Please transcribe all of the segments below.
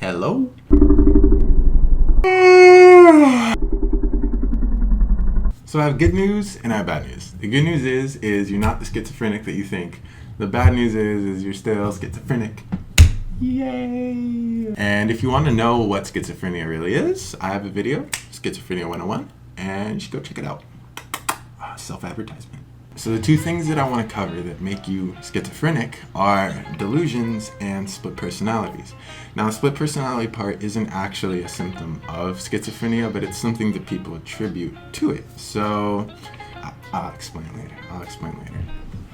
Hello? So I have good news and I have bad news. The good news is you're not the schizophrenic that you think. The bad news is you're still schizophrenic. Yay! And if you want to know what schizophrenia really is, I have a video, Schizophrenia 101, and you should go check it out. Self-advertisement. So the two things that I want to cover that make you schizophrenic are delusions and split personalities. Now, the split personality part isn't actually a symptom of schizophrenia, but it's something that people attribute to it. So I'll explain later.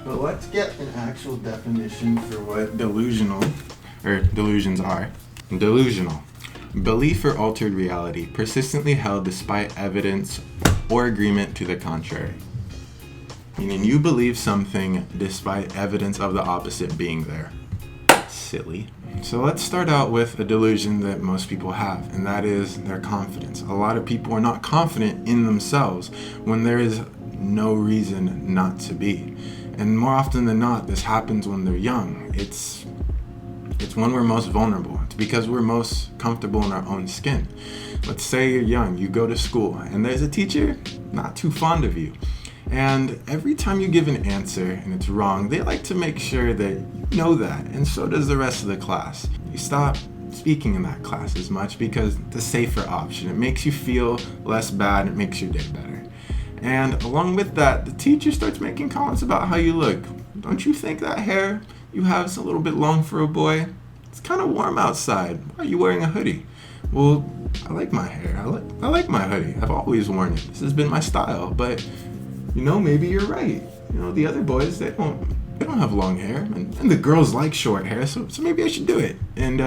But let's get an actual definition for what delusions are. Delusional. Belief or altered reality, persistently held despite evidence or agreement to the contrary. Meaning you believe something despite evidence of the opposite being there. Silly. So let's start out with a delusion that most people have, and that is their confidence. A lot of people are not confident in themselves when there is no reason not to be. And more often than not, this happens when they're young. It's when we're most vulnerable. It's because we're most comfortable in our own skin. Let's say you're young, you go to school, and there's a teacher not too fond of you. And every time you give an answer and it's wrong, they like to make sure that you know that, and so does the rest of the class. You stop speaking in that class as much because it's a safer option. It makes you feel less bad, it makes your day better. And along with that, the teacher starts making comments about how you look. Don't you think that hair you have is a little bit long for a boy? It's kind of warm outside. Why are you wearing a hoodie? Well, I like my hair. I like my hoodie. I've always worn it. This has been my style, but maybe you're right. The other boys, they don't have long hair, and the girls like short hair, so maybe I should do it. And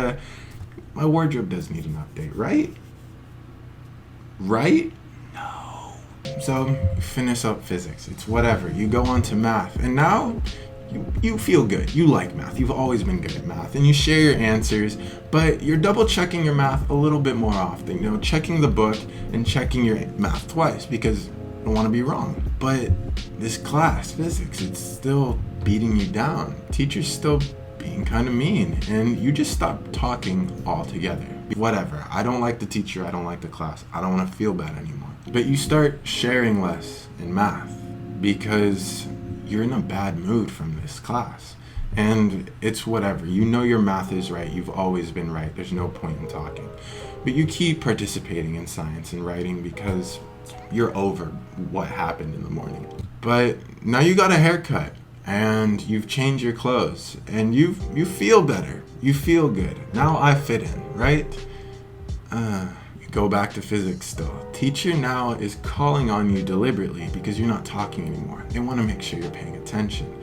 my wardrobe does need an update, right? Right? No. So you finish up physics. It's whatever. You go on to math, and now you feel good. You like math. You've always been good at math, and you share your answers, but you're double checking your math a little bit more often. Checking the book and checking your math twice because don't want to be wrong. But this class, physics, it's still beating you down. Teacher's still being kind of mean, and you just stop talking altogether. Whatever, I don't like the teacher, I don't like the class, I don't want to feel bad anymore. But you start sharing less in math because you're in a bad mood from this class. And it's whatever, your math is right, you've always been right, there's no point in talking. But you keep participating in science and writing because you're over what happened in the morning. But now you got a haircut and you've changed your clothes and you feel better. You feel good. Now I fit in, right? You go back to physics still. Teacher now is calling on you deliberately because you're not talking anymore. They want to make sure you're paying attention.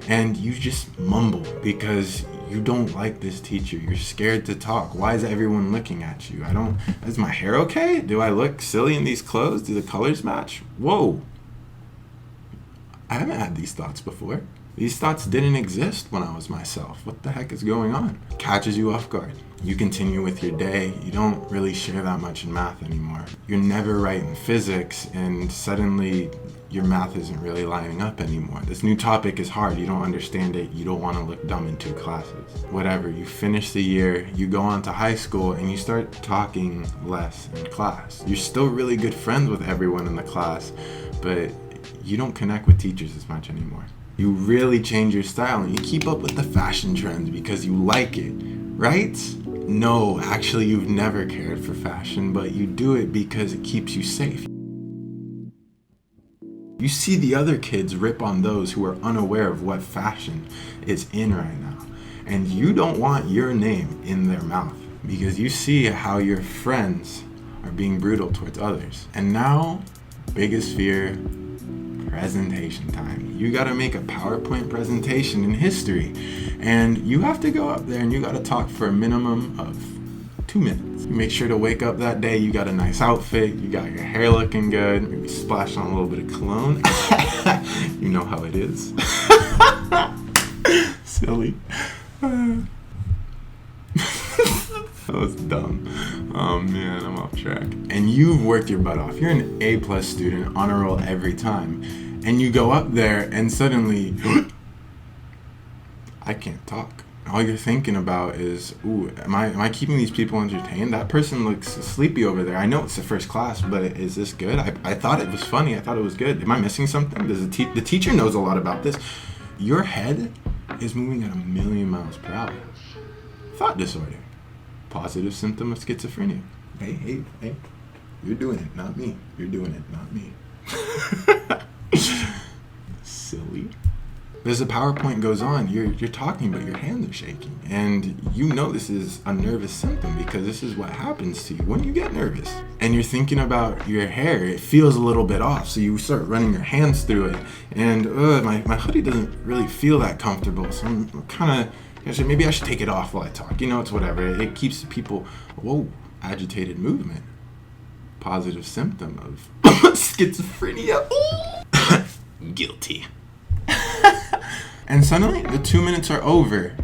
And you just mumble because you don't like this teacher. You're scared to talk. Why is everyone looking at you? Is my hair okay? Do I look silly in these clothes? Do the colors match? Whoa. I haven't had these thoughts before. These thoughts didn't exist when I was myself. What the heck is going on? Catches you off guard. You continue with your day. You don't really share that much in math anymore. You're never right in physics, and suddenly your math isn't really lining up anymore. This new topic is hard. You don't understand it. You don't want to look dumb in 2 classes. Whatever. You finish the year, you go on to high school, and you start talking less in class. You're still really good friends with everyone in the class, but you don't connect with teachers as much anymore. You really change your style, and you keep up with the fashion trends because you like it, right? No, actually, you've never cared for fashion, but you do it because it keeps you safe. You see the other kids rip on those who are unaware of what fashion is in right now. And you don't want your name in their mouth because you see how your friends are being brutal towards others. And now, biggest fear, presentation time. You gotta make a PowerPoint presentation in history. And you have to go up there and you gotta talk for a minimum of 2 minutes. You make sure to wake up that day, you got a nice outfit, you got your hair looking good, maybe splash on a little bit of cologne. You know how it is. Silly. That was dumb. Oh man, I'm off track. And you've worked your butt off. You're an A+ student, honor roll every time. And you go up there and suddenly, I can't talk. All you're thinking about is, ooh, am I keeping these people entertained? That person looks sleepy over there. I know it's the first class, but is this good? I thought it was funny. I thought it was good. Am I missing something? Does the teacher knows a lot about this? Your head is moving at 1,000,000 miles per hour. Thought disorder. Positive symptom of schizophrenia. Hey. You're doing it, not me. You're doing it, not me. Silly. As the PowerPoint goes on, you're talking, but your hands are shaking. And you know this is a nervous symptom because this is what happens to you when you get nervous. And you're thinking about your hair. It feels a little bit off, so you start running your hands through it. And my hoodie doesn't really feel that comfortable, so I'm kind of, maybe I should take it off while I talk. It's whatever. It keeps people, agitated movement. Positive symptom of schizophrenia. Guilty. And suddenly, the 2 minutes are over.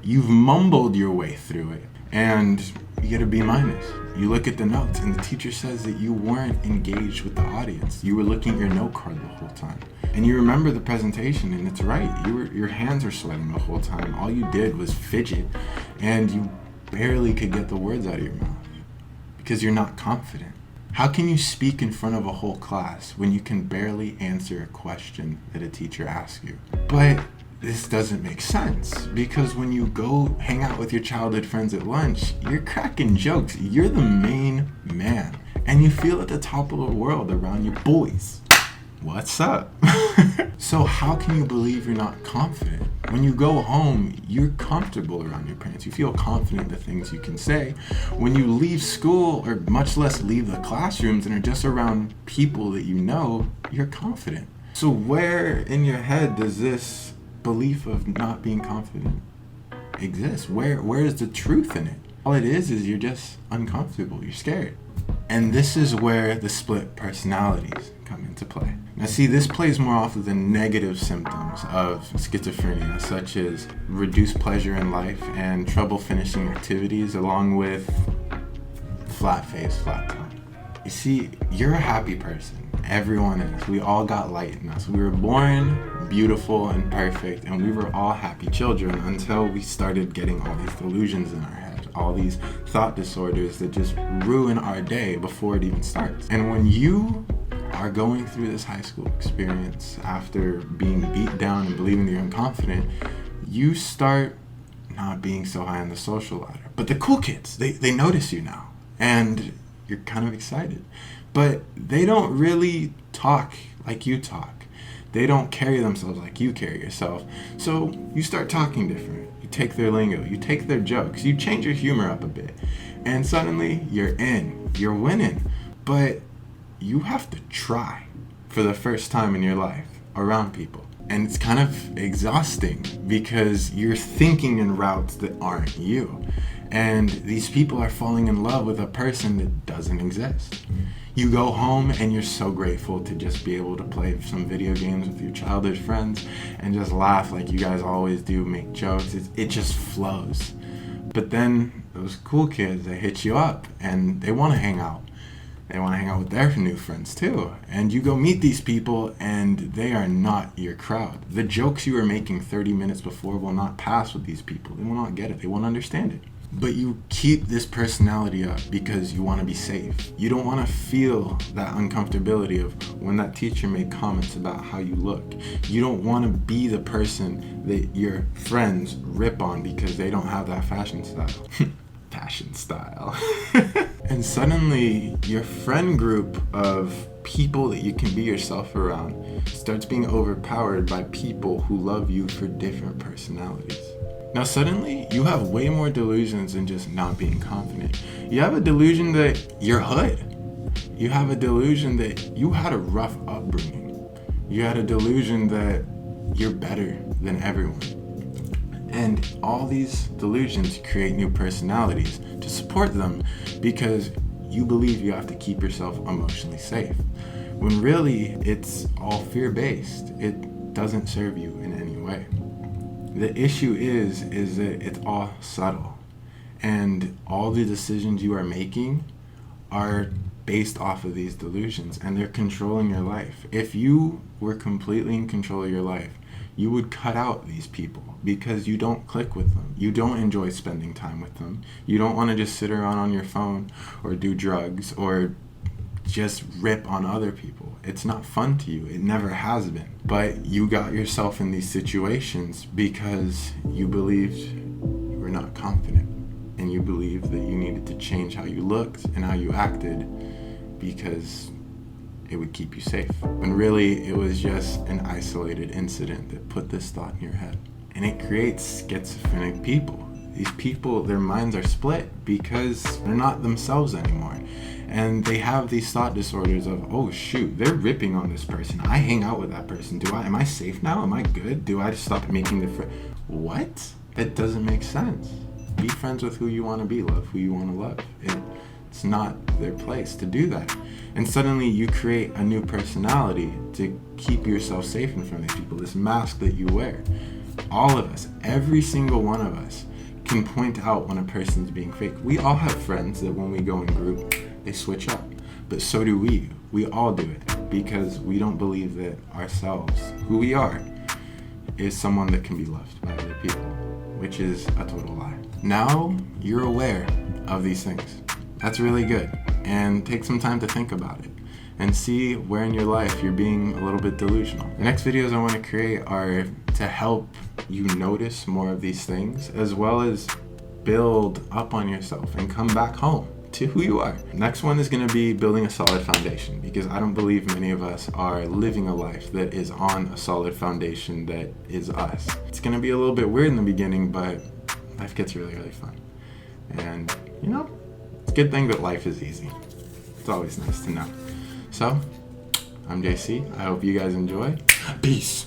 You've mumbled your way through it, and you get a B-. You look at the notes, and the teacher says that you weren't engaged with the audience. You were looking at your note card the whole time. And you remember the presentation, and it's right. Your hands were sweating the whole time. All you did was fidget, and you barely could get the words out of your mouth because you're not confident. How can you speak in front of a whole class when you can barely answer a question that a teacher asks you? But this doesn't make sense because when you go hang out with your childhood friends at lunch, you're cracking jokes. You're the main man, and you feel at the top of the world around your boys. What's up? So how can you believe you're not confident? When you go home, you're comfortable around your parents. You feel confident in the things you can say. When you leave school, or much less leave the classrooms and are just around people that you know, you're confident. So where in your head does this belief of not being confident exist? Where is the truth in it? All it is you're just uncomfortable. You're scared. And this is where the split personalities come into play. Now see, this plays more off of the negative symptoms of schizophrenia, such as reduced pleasure in life and trouble finishing activities, along with flat face, flat tongue. You see, you're a happy person. Everyone is. We all got light in us. We were born beautiful and perfect, and we were all happy children until we started getting all these delusions in our head, all these thought disorders that just ruin our day before it even starts. And when you are going through this high school experience after being beat down and believing that you're unconfident, you start not being so high on the social ladder. But the cool kids, they notice you now, and you're kind of excited. But they don't really talk like you talk. They don't carry themselves like you carry yourself. So you start talking different. You take their lingo, you take their jokes, you change your humor up a bit. And suddenly you're in, you're winning. But you have to try for the first time in your life around people. And it's kind of exhausting because you're thinking in routes that aren't you. And these people are falling in love with a person that doesn't exist. You go home and you're so grateful to just be able to play some video games with your childhood friends and just laugh like you guys always do, make jokes. It just flows. But then those cool kids, they hit you up and they want to hang out. They want to hang out with their new friends too. And you go meet these people and they are not your crowd. The jokes you were making 30 minutes before will not pass with these people. They will not get it. They won't understand it. But you keep this personality up because you want to be safe. You don't want to feel that uncomfortability of when that teacher made comments about how you look. You don't want to be the person that your friends rip on because they don't have that fashion style. Fashion style. And suddenly your friend group of people that you can be yourself around starts being overpowered by people who love you for different personalities. Now suddenly you have way more delusions than just not being confident. You have a delusion that you're hood. You have a delusion that you had a rough upbringing. You had a delusion that you're better than everyone. And all these delusions create new personalities to support them because you believe you have to keep yourself emotionally safe. When really it's all fear-based. It doesn't serve you in any way. The issue is that it's all subtle, and all the decisions you are making are based off of these delusions, and they're controlling your life. If you were completely in control of your life, you would cut out these people because you don't click with them. You don't enjoy spending time with them. You don't want to just sit around on your phone or do drugs or just rip on other people. It's not fun to you. It never has been. But you got yourself in these situations because you believed you were not confident, and you believed that you needed to change how you looked and how you acted because it would keep you safe. When really it was just an isolated incident that put this thought in your head. And it creates schizophrenic people. These people, their minds are split because they're not themselves anymore. And they have these thought disorders of, oh shoot, they're ripping on this person. I hang out with that person. Am I safe now? Am I good? Do I stop making the What? That doesn't make sense. Be friends with who you want to be. Love who you want to love. It's not their place to do that. And suddenly you create a new personality to keep yourself safe in front of these people. This mask that you wear. All of us, every single one of us, can point out when a person's being fake. We all have friends that when we go in group, they switch up. But so do we. We all do it because we don't believe that ourselves, who we are, is someone that can be loved by other people, which is a total lie. Now you're aware of these things. That's really good. And take some time to think about it and see where in your life you're being a little bit delusional. The next videos I want to create are to help you notice more of these things, as well as build up on yourself and come back home to who you are. Next one is going to be building a solid foundation, because I don't believe many of us are living a life that is on a solid foundation that is us. It's going to be a little bit weird in the beginning, but life gets really, really fun. And, it's a good thing that life is easy. It's always nice to know. So, I'm JC. I hope you guys enjoy. Peace.